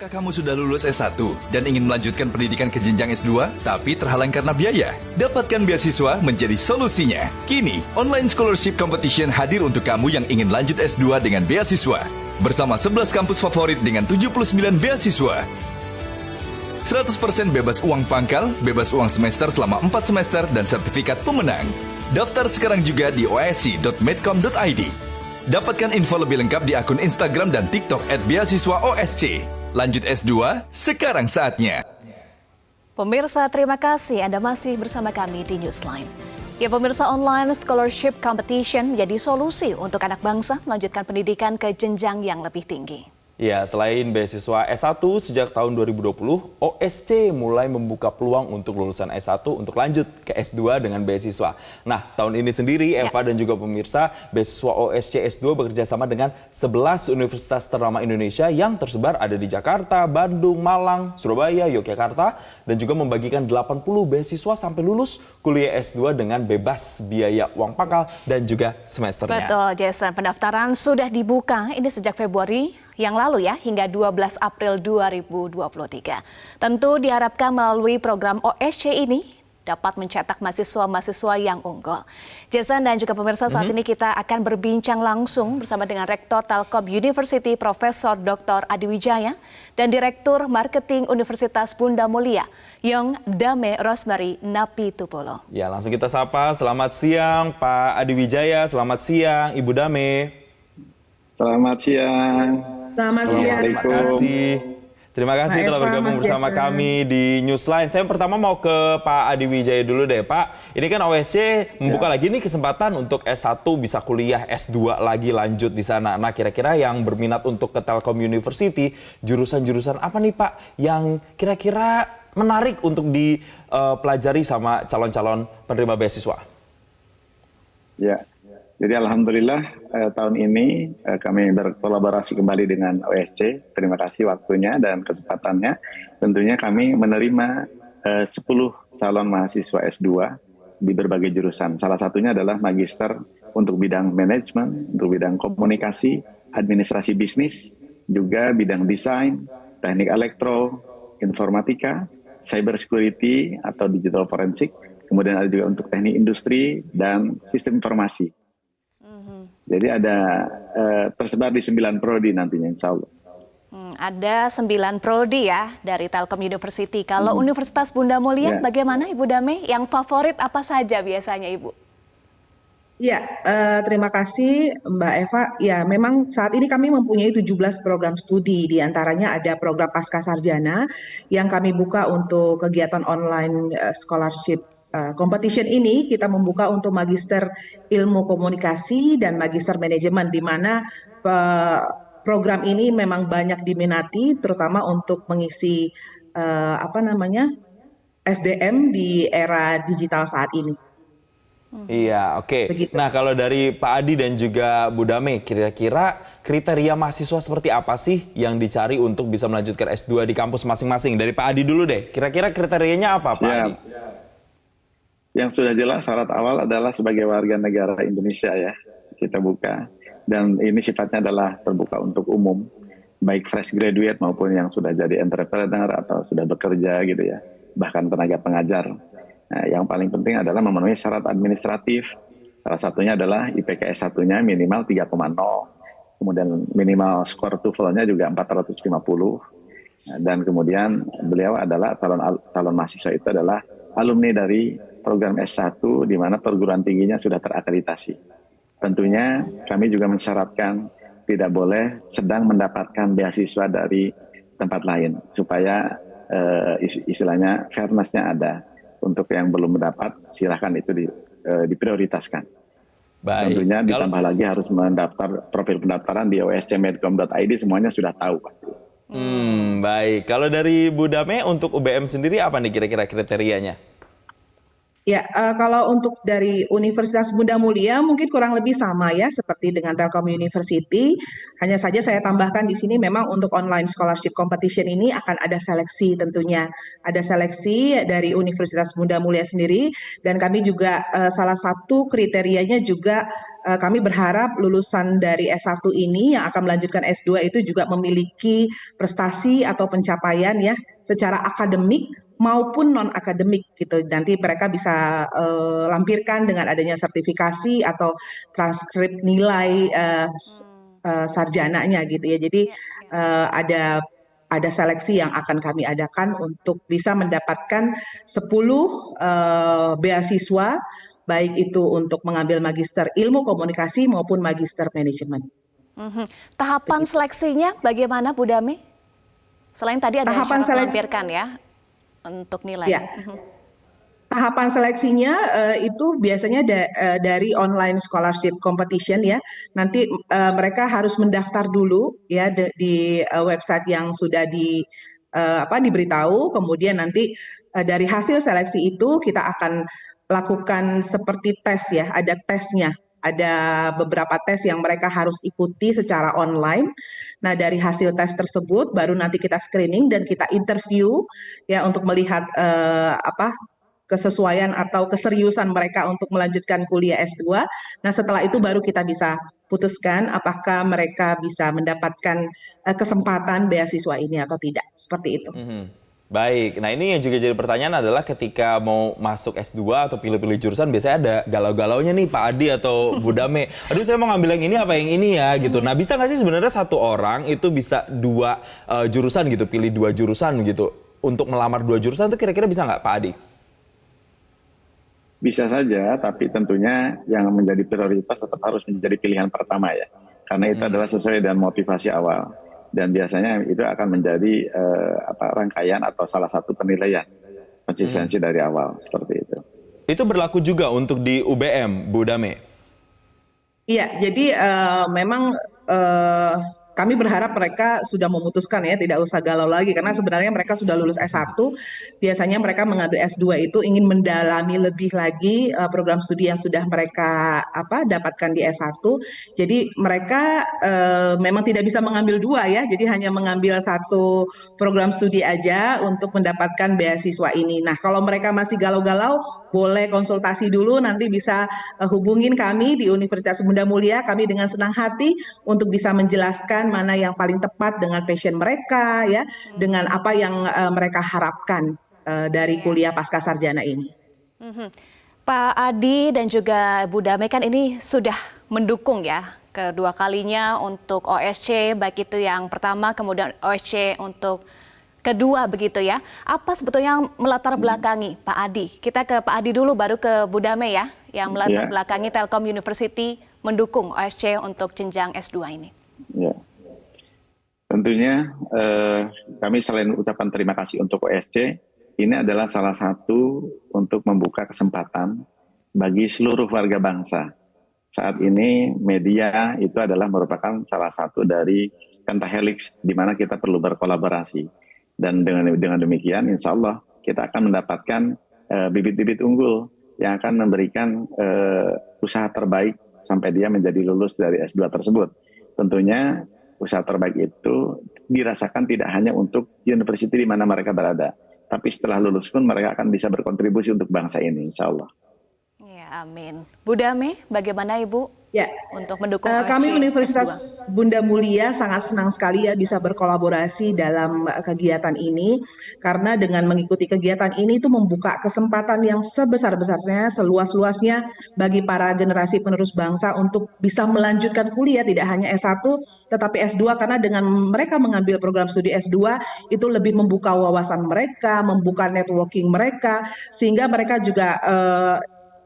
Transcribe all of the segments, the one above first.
Apakah kamu sudah lulus S1 dan ingin melanjutkan pendidikan ke jenjang S2 tapi terhalang karena biaya? Dapatkan beasiswa menjadi solusinya. Kini, Online Scholarship Competition hadir untuk kamu yang ingin lanjut S2 dengan beasiswa. Bersama 11 kampus favorit dengan 79 beasiswa. 100% bebas uang pangkal, bebas uang semester selama 4 semester, dan sertifikat pemenang. Daftar sekarang juga di osc.medcom.id. Dapatkan info lebih lengkap di akun Instagram dan TikTok @beasiswaosc. Lanjut S2, sekarang saatnya. Pemirsa, terima kasih Anda masih bersama kami di Newsline. Ya, pemirsa, Online Scholarship Competition menjadi solusi untuk anak bangsa melanjutkan pendidikan ke jenjang yang lebih tinggi. Ya, selain beasiswa S1 sejak tahun 2020, OSC mulai membuka peluang untuk lulusan S1 untuk lanjut ke S2 dengan beasiswa. Nah, tahun ini sendiri Eva dan juga pemirsa, beasiswa OSC S2 bekerja sama dengan 11 universitas ternama Indonesia yang tersebar ada di Jakarta, Bandung, Malang, Surabaya, Yogyakarta, dan juga membagikan 80 beasiswa sampai lulus kuliah S2 dengan bebas biaya uang pangkal dan juga semesternya. Betul, Jason. Pendaftaran sudah dibuka ini sejak Februari yang lalu ya, hingga 12 April 2023. Tentu diharapkan melalui program OSC ini dapat mencetak mahasiswa-mahasiswa yang unggul. Jason dan juga pemirsa, saat ini kita akan berbincang langsung bersama dengan Rektor Telkom University Profesor Dr. Adi Wijaya dan Direktur Marketing Universitas Bunda Mulia, Yong Dame Rosemary Napitupolo. Ya, langsung kita sapa. Selamat siang Pak Adi Wijaya, selamat siang Ibu Dame. Selamat siang. Selamat siang. Terima kasih telah bergabung bersama kami di Newsline. Saya pertama mau ke Pak Adi Wijaya dulu deh, Pak. Ini kan OSC membuka lagi nih kesempatan untuk S1 bisa kuliah, S2 lagi lanjut di sana. Nah, kira-kira yang berminat untuk ke Telkom University, jurusan-jurusan apa nih Pak yang kira-kira menarik untuk dipelajari sama calon-calon penerima beasiswa? Ya. Jadi alhamdulillah tahun ini kami berkolaborasi kembali dengan OSC. Terima kasih waktunya dan kesempatannya. Tentunya kami menerima 10 calon mahasiswa S2 di berbagai jurusan. Salah satunya adalah magister untuk bidang manajemen, untuk bidang komunikasi, administrasi bisnis, juga bidang desain, teknik elektro, informatika, cyber security atau digital forensik, kemudian ada juga untuk teknik industri dan sistem informasi. Jadi ada tersebar di 9 prodi nantinya, insya Allah. Ada 9 prodi ya dari Telkom University. Kalau Universitas Bunda Mulia, bagaimana Ibu Dame? Yang favorit apa saja biasanya Ibu? Ya, terima kasih Mbak Eva. Ya, memang saat ini kami mempunyai 17 program studi. Di antaranya ada program Pascasarjana yang kami buka untuk kegiatan online scholarship competition ini. Kita membuka untuk Magister Ilmu Komunikasi dan Magister Manajemen, di mana program ini memang banyak diminati, terutama untuk mengisi SDM di era digital saat ini. Iya, oke. Begitu. Nah, kalau dari Pak Adi dan juga Bu Dame, kira-kira kriteria mahasiswa seperti apa sih yang dicari untuk bisa melanjutkan S2 di kampus masing-masing? Dari Pak Adi dulu deh, kira-kira kriterianya apa Pak Adi? Yang sudah jelas syarat awal adalah sebagai warga negara Indonesia ya, kita buka. Dan ini sifatnya adalah terbuka untuk umum, baik fresh graduate maupun yang sudah jadi entrepreneur atau sudah bekerja gitu ya, bahkan tenaga pengajar. Nah, yang paling penting adalah memenuhi syarat administratif. Salah satunya adalah IPK S1-nya minimal 3,0, kemudian minimal skor TOEFL-nya juga 450. Dan kemudian beliau adalah calon mahasiswa itu adalah alumni dari program S1 di mana perguruan tingginya sudah terakreditasi. Tentunya kami juga mensyaratkan tidak boleh sedang mendapatkan beasiswa dari tempat lain supaya istilahnya fairness-nya ada. Untuk yang belum mendapat silahkan itu diprioritaskan. Baik. Tentunya ditambah lagi harus mendaftar profil pendaftaran di oscmedcom.id, semuanya sudah tahu pasti. Baik. Kalau dari Bu Dame untuk UBM sendiri apa nih kira-kira kriterianya? Ya, kalau untuk dari Universitas Bunda Mulia mungkin kurang lebih sama ya seperti dengan Telkom University. Hanya saja saya tambahkan di sini memang untuk online scholarship competition ini akan ada seleksi tentunya. Ada seleksi dari Universitas Bunda Mulia sendiri dan kami juga salah satu kriterianya juga kami berharap lulusan dari S1 ini yang akan melanjutkan S2 itu juga memiliki prestasi atau pencapaian ya secara akademik maupun non akademik gitu. Nanti mereka bisa lampirkan dengan adanya sertifikasi atau transkrip nilai sarjananya gitu ya. Jadi ada seleksi yang akan kami adakan untuk bisa mendapatkan 10 beasiswa baik itu untuk mengambil magister ilmu komunikasi maupun magister manajemen. Tahapan seleksinya bagaimana Bu Dame? Selain tadi ada Tahapan syarat melampirkan ya untuk nilai. Ya. Tahapan seleksinya itu biasanya dari online scholarship competition ya. Nanti mereka harus mendaftar dulu ya di website yang sudah diberitahu. Kemudian nanti dari hasil seleksi itu kita akan lakukan seperti tes ya. Ada tesnya. Ada beberapa tes yang mereka harus ikuti secara online. Nah, dari hasil tes tersebut baru nanti kita screening dan kita interview ya untuk melihat kesesuaian atau keseriusan mereka untuk melanjutkan kuliah S2. Nah, setelah itu baru kita bisa putuskan apakah mereka bisa mendapatkan kesempatan beasiswa ini atau tidak. Seperti itu. Baik, nah ini yang juga jadi pertanyaan adalah ketika mau masuk S2 atau pilih-pilih jurusan biasanya ada galau-galaunya nih Pak Adi atau Bu Dame. Aduh saya mau ngambil yang ini apa yang ini ya gitu. Nah bisa nggak sih sebenarnya satu orang itu bisa dua jurusan gitu, pilih dua jurusan gitu. Untuk melamar dua jurusan itu kira-kira bisa nggak Pak Adi? Bisa saja, tapi tentunya yang menjadi prioritas tetap harus menjadi pilihan pertama ya. Karena itu adalah sesuai dengan motivasi awal. Dan biasanya itu akan menjadi rangkaian atau salah satu penilaian konsistensi dari awal, seperti itu. Itu berlaku juga untuk di UBM, Bu Dame? Iya, jadi memang kami berharap mereka sudah memutuskan ya, tidak usah galau lagi karena sebenarnya mereka sudah lulus S1, biasanya mereka mengambil S2 itu ingin mendalami lebih lagi program studi yang sudah mereka dapatkan di S1. Jadi mereka memang tidak bisa mengambil dua ya, jadi hanya mengambil satu program studi aja untuk mendapatkan beasiswa ini. Nah, kalau mereka masih galau-galau, boleh konsultasi dulu, nanti bisa hubungin kami di Universitas Bunda Mulia, kami dengan senang hati untuk bisa menjelaskan mana yang paling tepat dengan passion mereka ya, dengan apa yang mereka harapkan dari kuliah pasca sarjana ini. Pak Adi dan juga Bu Dame kan ini sudah mendukung ya kedua kalinya untuk OSC, baik itu yang pertama kemudian OSC untuk kedua begitu ya. Apa sebetulnya yang melatar belakangi Pak Adi? Kita ke Pak Adi dulu baru ke Bu Dame ya, yang melatar belakangi Telkom University mendukung OSC untuk jenjang S2 ini. Ya. Tentunya kami selain ucapan terima kasih untuk OSC, ini adalah salah satu untuk membuka kesempatan bagi seluruh warga bangsa. Saat ini media itu adalah merupakan salah satu dari pentahelix di mana kita perlu berkolaborasi. Dan dengan demikian insya Allah kita akan mendapatkan bibit-bibit unggul yang akan memberikan usaha terbaik sampai dia menjadi lulus dari S2 tersebut. Tentunya usaha terbaik itu dirasakan tidak hanya untuk university di mana mereka berada, tapi setelah lulus pun mereka akan bisa berkontribusi untuk bangsa ini, insya Allah. Ya, amin. Bu Dame, bagaimana Ibu? Ya, untuk mendukung kami OSC Universitas S2. Bunda Mulia sangat senang sekali ya bisa berkolaborasi dalam kegiatan ini, karena dengan mengikuti kegiatan ini itu membuka kesempatan yang sebesar-besarnya, seluas-luasnya bagi para generasi penerus bangsa untuk bisa melanjutkan kuliah tidak hanya S1 tetapi S2, karena dengan mereka mengambil program studi S2 itu lebih membuka wawasan mereka, membuka networking mereka, sehingga mereka juga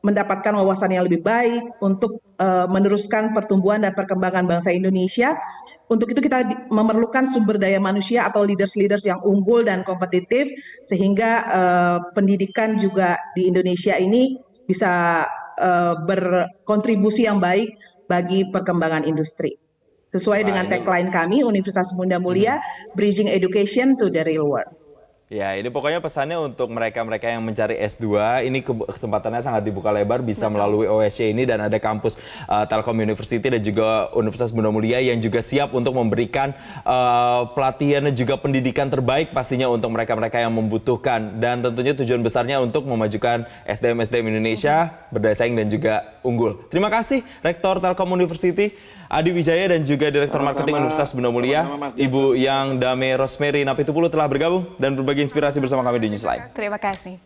mendapatkan wawasan yang lebih baik untuk meneruskan pertumbuhan dan perkembangan bangsa Indonesia. Untuk itu kita memerlukan sumber daya manusia atau leaders-leaders yang unggul dan kompetitif, sehingga pendidikan juga di Indonesia ini bisa berkontribusi yang baik bagi perkembangan industri. Sesuai dengan tagline kami, Universitas Bunda Mulia, Bridging Education to the Real World. Ya, ini pokoknya pesannya untuk mereka-mereka yang mencari S2, ini kesempatannya sangat dibuka lebar, bisa melalui OSC ini, dan ada kampus Telkom University dan juga Universitas Bunda Mulia yang juga siap untuk memberikan pelatihan dan juga pendidikan terbaik pastinya untuk mereka-mereka yang membutuhkan. Dan tentunya tujuan besarnya untuk memajukan SDM-SDM Indonesia berdaya saing dan juga unggul. Terima kasih Rektor Telkom University Adi Wijaya dan juga Direktur Marketing Universitas Bunda Mulia, Ibu Yang Dame Rosemary Napitupulu telah bergabung dan berbagi inspirasi bersama kami di Newsline. Terima kasih.